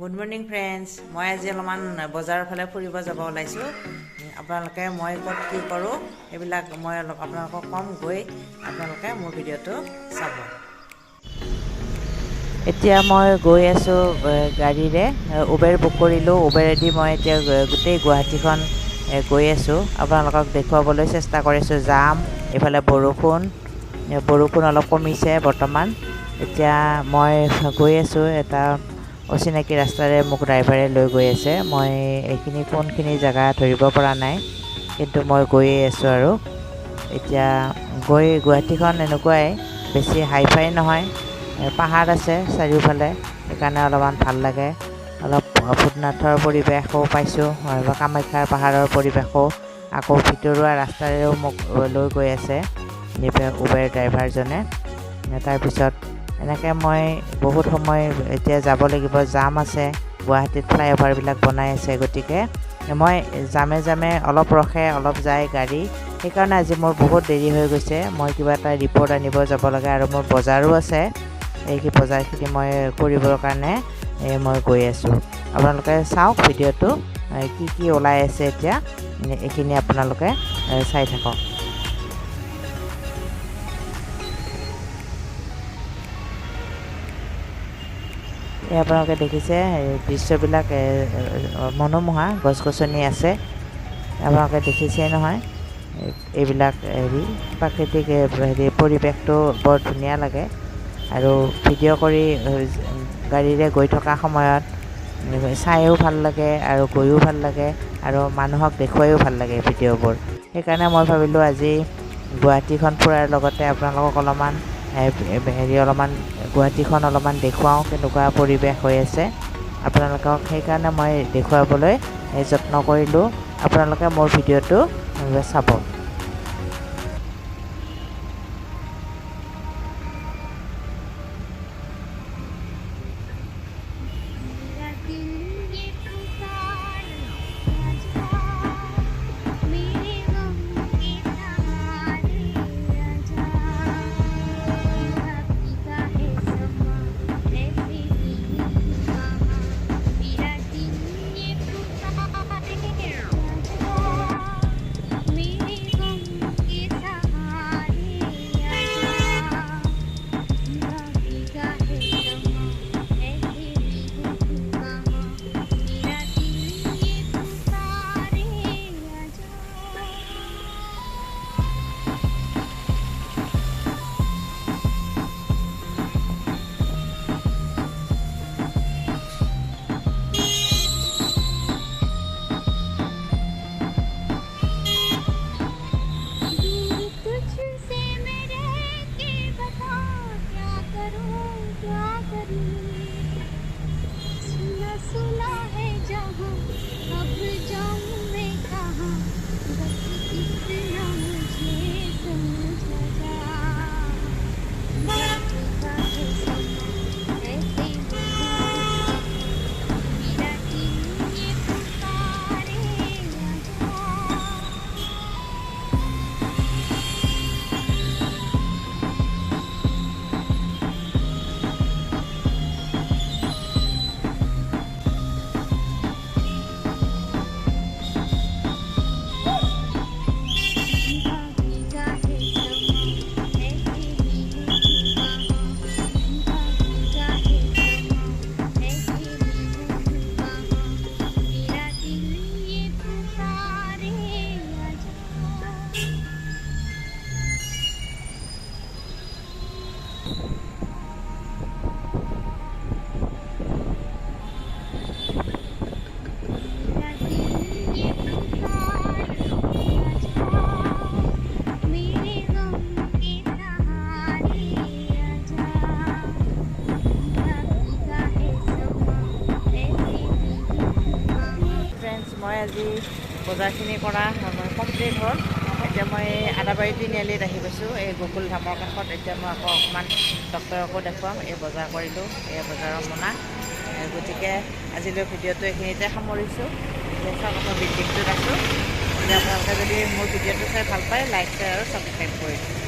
Good morning friends. মই আজি অলপমান বজাৰৰ ফালে ফুৰিব যাব ওলাইছোঁ। আপোনালোকে মই ক'ত কি কৰোঁ এইবিলাক মই আপোনালোকক ক'ম, গৈ আপোনালোকে মোৰ ভিডিঅ'টো চাব। এতিয়া মই গৈ আছোঁ গাড়ীৰে, উবেৰ বুক কৰিলোঁ। উবেৰেদি মই এতিয়া গোটেই গুৱাহাটীখন গৈ আছোঁ। আপোনালোকক দেখুৱাবলৈ চেষ্টা কৰিছোঁ। যাম, এইফালে বৰষুণ অলপ কমিছে বৰ্তমান। এতিয়া মই গৈ আছোঁ এটা অচিনাকি ৰাস্তাৰে, মোক ড্ৰাইভাৰে লৈ গৈ আছে। মই এইখিনি কোনখিনি জেগা ধৰিব পৰা নাই, কিন্তু মই গৈয়ে আছোঁ। আৰু এতিয়া গুৱাহাটীখন এনেকুৱাই, বেছি হাই ফাই নহয়, পাহাৰ আছে চাৰিওফালে, সেইকাৰণে অলপমান ভাল লাগে। অলপ ভূতনাথৰ পৰিৱেশো পাইছোঁ, কামাখ্যাৰ পাহাৰৰ পৰিৱেশো। আকৌ ভিতৰুৱা ৰাস্তাৰেও মোক লৈ গৈ আছে উবেৰ ড্ৰাইভাৰজনে। তাৰপিছত এনেকৈ মই বহুত সময় এতিয়া যাব লাগিব। জাম আছে, গুৱাহাটীত ফ্লাইঅভাৰবিলাক বনাই আছে, গতিকে মই জামে অলপ ৰখে, অলপ যায় গাড়ী। সেইকাৰণে আজি মোৰ বহুত দেৰি হৈ গৈছে। মই কিবা এটা ৰিপৰ্ট আনিব যাব লাগে, আৰু মোৰ বজাৰো আছে। এই বজাৰখিনি মই কৰিবৰ কাৰণে মই গৈ আছোঁ। আপোনালোকে চাওক ভিডিঅ'টো, কি ওলাই আছে এতিয়া, এইখিনি আপোনালোকে চাই থাকক। আপোনালোকে দেখিছে দৃশ্যবিলাক মনোমোহা, গছ গছনি আছে। আপোনালোকে দেখিছেই নহয়, এইবিলাক প্ৰাকৃতিক পৰিৱেশটো বৰ ধুনীয়া লাগে। আৰু ভিডিঅ' কৰি গাড়ীৰে গৈ থকা সময়ত চাইও ভাল লাগে, আৰু গৈও ভাল লাগে, আৰু মানুহক দেখুৱাইও ভাল লাগে ভিডিঅ'বোৰ। সেইকাৰণে মই ভাবিলোঁ আজি গুৱাহাটীখন ফুৰাৰ লগতে আপোনালোকক অলপমান গুৱাহাটীখন অলপমান দেখুৱাওঁ, কেনেকুৱা পৰিৱেশ হৈ আছে আপোনালোকক। সেইকাৰণে মই দেখুৱাবলৈ যত্ন কৰিলোঁ। আপোনালোকে মোৰ ভিডিঅ'টো চাব। মই আজি বজাৰখিনি কৰা কমপ্লিট হ'ল। এতিয়া মই আদাবাৰী তিনিআলিত আহি গৈছোঁ, এই গকুল ধামৰ কাষত। এতিয়া মই আকৌ অকণমান ডক্তৰকো দেখুৱাম। এই বজাৰ কৰিলোঁ, এই বজাৰৰ মোনা। গতিকে আজিলৈ ভিডিঅ'টো এইখিনিতে সামৰিছোঁ। এতিয়া চাওক, মই বিল্ডিংটোত আছোঁ। আপোনালোকে যদি মোৰ ভিডিঅ'টো চাই ভাল পায়, লাইক, শ্বেয়াৰ আৰু ছাবস্ক্ৰাইব কৰি দিব।